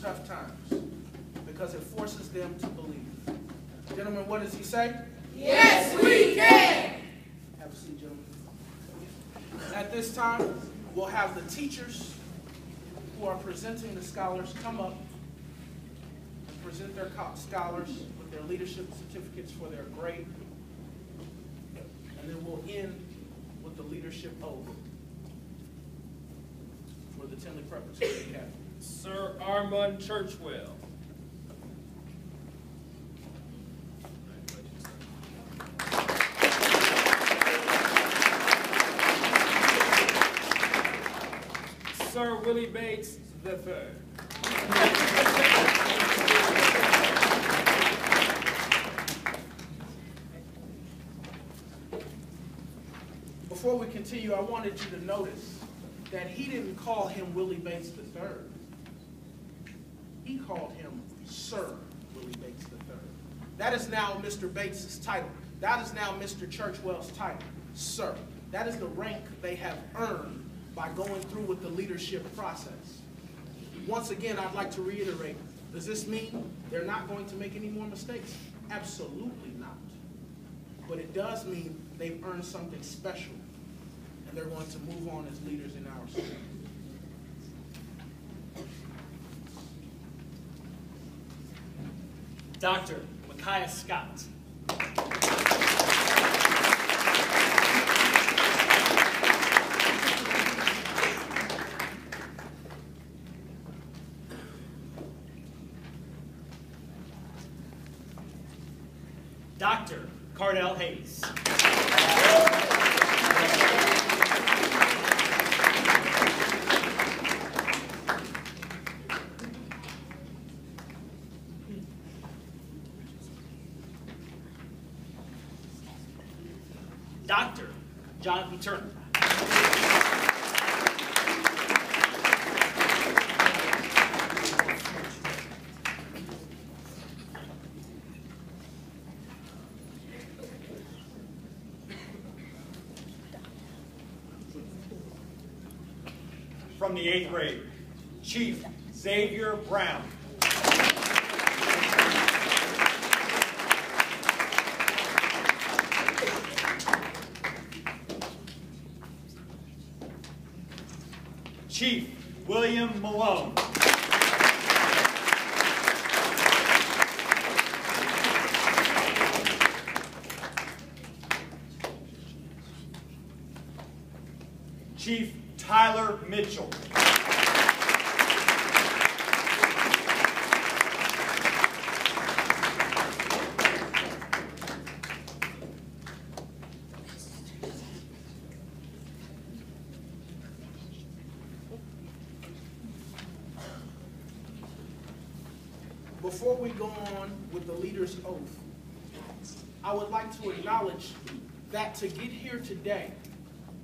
tough times because it forces them to believe. Gentlemen, what does he say? Yes, we can! Have a seat, gentlemen. At this time, we'll have the teachers who are presenting the scholars come up and present their scholars with their leadership certificates for their grade. And then we'll end with the leadership oath for the Tindley Preparatory Academy. Sir Armand Churchwell. Sir Willie Bates III. Before we continue, I wanted you to notice that he didn't call him Willie Bates III. He called him Sir Willie Bates III. That is now Mr. Bates' title. That is now Mr. Churchwell's title, Sir. That is the rank they have earned by going through with the leadership process. Once again, I'd like to reiterate, does this mean they're not going to make any more mistakes? Absolutely not. But it does mean they've earned something special, and they're going to move on as leaders in our school. Dr. Micaiah Scott. Dr. Cardell Hayes. Dr. Jonathan Turner. From the 8th grade, Chief Xavier Brown. Chief William Malone. Chief Tyler Mitchell. Before we go on with the leader's oath, I would like to acknowledge that to get here today,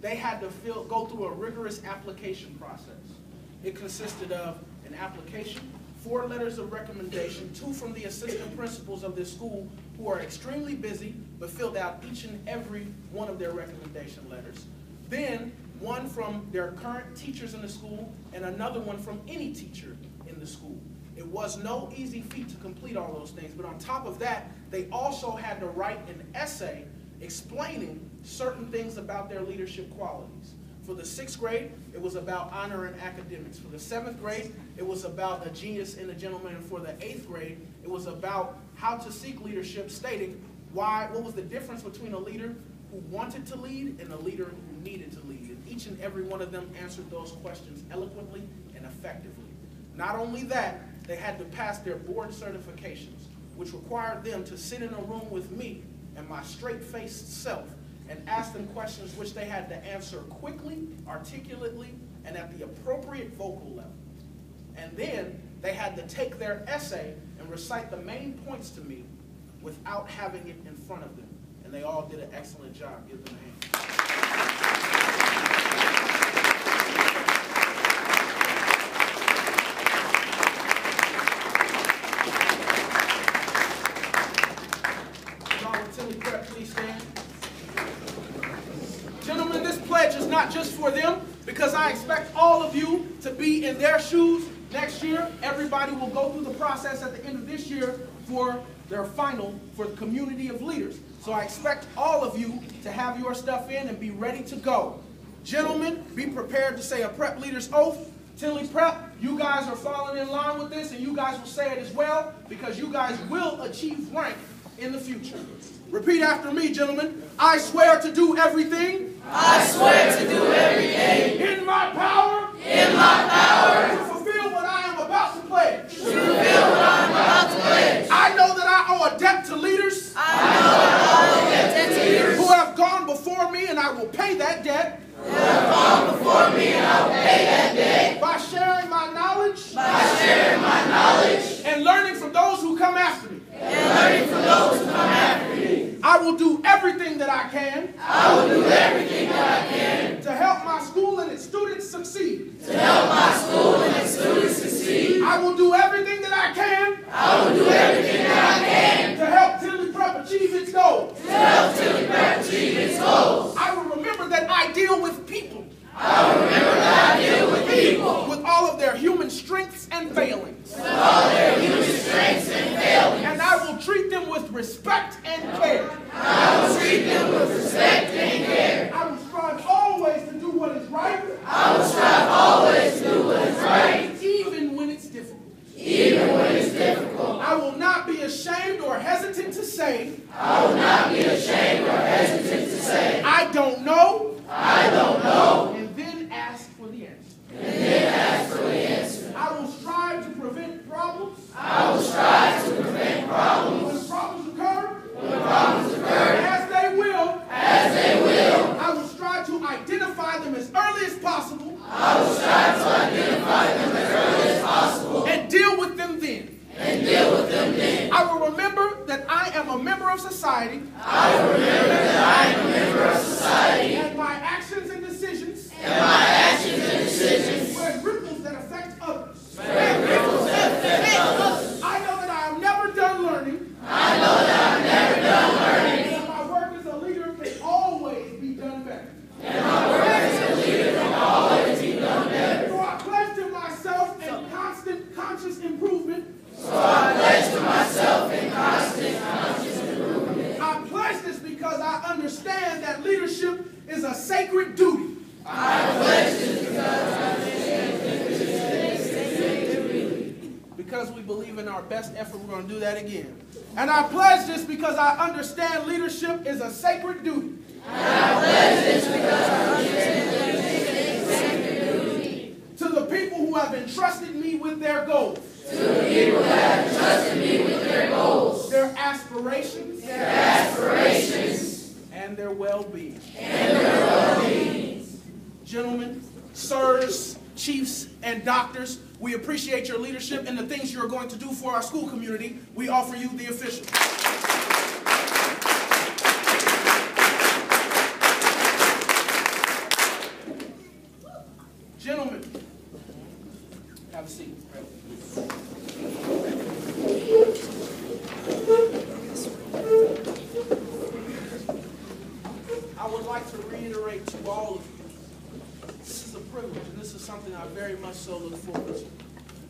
they had to go through a rigorous application process. It consisted of an application, 4 letters of recommendation, 2 from the assistant principals of this school who are extremely busy but filled out each and every one of their recommendation letters. Then 1 from their current teachers in the school and another one from any teacher in the school. It was no easy feat to complete all those things, but on top of that, they also had to write an essay explaining certain things about their leadership qualities. For the 6th grade, it was about honor and academics. For the 7th grade, it was about a genius and a gentleman. And for the 8th grade, it was about how to seek leadership, stating what was the difference between a leader who wanted to lead and a leader who needed to lead. And each and every one of them answered those questions eloquently and effectively. Not only that, they had to pass their board certifications, which required them to sit in a room with me and my straight-faced self and ask them questions which they had to answer quickly, articulately, and at the appropriate vocal level. And then they had to take their essay and recite the main points to me without having it in front of them. And they all did an excellent job. Give them a hand. Please stand. Gentlemen, this pledge is not just for them, because I expect all of you to be in their shoes next year. everybody will go through the process at the end of this year for their final for the community of leaders. So I expect all of you to have your stuff in and be ready to go. Gentlemen, be prepared to say a prep leader's oath. Tindley Prep, you guys are falling in line with this, and you guys will say it as well, because you guys will achieve rank in the future. Repeat after me, gentlemen. I swear to do everything. I swear to do everything In my power. in my power To fulfill what I am about to pledge. to fulfill what I am about to pledge. I know that I owe a debt to leaders I know that I owe a debt to leaders who have gone before me, and I will pay that debt who have gone before me, and I will pay that debt by sharing my knowledge by sharing my knowledge and learning from those who come after me. and learning from those who come after me. I will do everything that I can I will do everything that I can to help my school and its students succeed. to help my school and its students succeed. I will do everything that I can I will do everything that I can to help Tindley Prep achieve its goals. to help Tindley Prep achieve its goals. I will remember that I deal with people I will remember that I deal with people with all of their human strengths and failings, with all their human strengths and failings. and I will treat them with respect and care. I will treat them with respect and care. I will strive always to do what is right, I will strive always to do what is right, even when it's difficult. even when it's difficult. I will not be ashamed or hesitant to say, I will not be ashamed or hesitant to say, I don't know, I don't know, and then ask for the answer. and then ask for the answer. I will strive to prevent problems I will strive to prevent problems when problems occur, when problems occur, as they will. as they will. I will strive to identify them as early as possible I will strive to identify them as early as possible and deal with them then. and deal with them then. I will remember that I am a member of society, I will remember that I am a member of society, and my actions and decisions and my actions and decisions will have ripples that affect others. spread ripples that affect others. I know that I am never done learning, I know that I'm never done learning, and my work as a leader can always be done better. and my work as a leader can always be done better. So I pledge to myself in constant conscious improvement. So I pledge to myself in constant conscious improvement. I pledge this because I understand that leadership is a sacred duty. I pledge this because I understand that this is a sacred duty. Because we believe in our best effort, we're going to do that again. And I pledge this because I understand leadership is a sacred duty. And I pledge this because I understand that this is a sacred duty. To the people who have entrusted me with their goals, To the people that have trusted me with their goals, their aspirations, their aspirations, and their well-being. and their well-being. Gentlemen, sirs, chiefs, and doctors, we appreciate your leadership and the things you're going to do for our school community. We offer you the official. Gentlemen, have a seat. I would like to reiterate to all of you, this is a privilege, and this is something I very much so look forward to.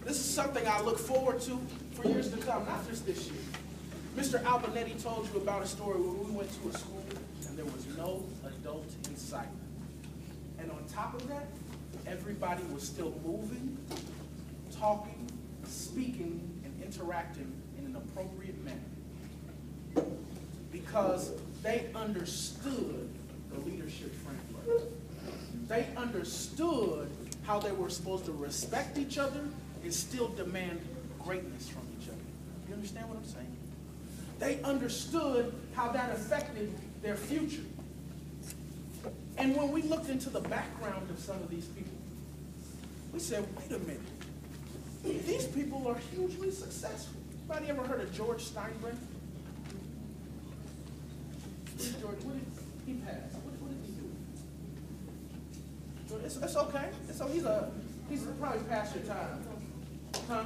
This is something I look forward to for years to come, not just this year. Mr. Albonetti told you about a story where we went to a school and there was no adult in sight. And on top of that, everybody was still moving, talking, speaking, and interacting in an appropriate manner. Because they understood the leadership framework. They understood how they were supposed to respect each other and still demand greatness from each other. You understand what I'm saying? They understood how that affected their future. And when we looked into the background of some of these people, we said, wait a minute. These people are hugely successful. Anybody ever heard of George Steinbrenner? George, what did he pass? What did he do? It's okay. He's probably past your time. Huh?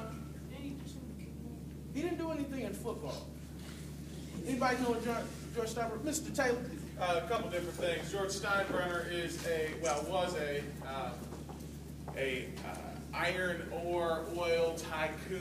He didn't do anything in football. Anybody know George Steinbrenner? Mr. Taylor? A couple different things. George Steinbrenner was a iron ore oil tycoon